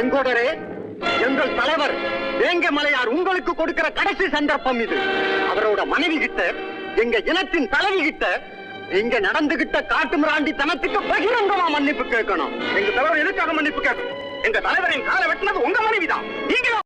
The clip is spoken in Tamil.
செங்கோடரே, எங்கள் தலைவர் வேங்க மலையார் உங்களுக்கு கொடுக்கிற கடைசி சந்தர்ப்பம் இது. அவரோட மனைவி கிட்ட, எங்க இனத்தின் தலைவி கிட்ட நீங்க நடந்துகிட்ட காட்டு மிராண்டித்தனத்துக்கு பகிரங்கமா மன்னிப்பு கேட்கணும். எங்க தலைவர் எதுக்காக மன்னிப்பு கேட்கணும்? எங்க தலைவரின் காலை வெட்டினது உங்க மனைவிதான். நீங்க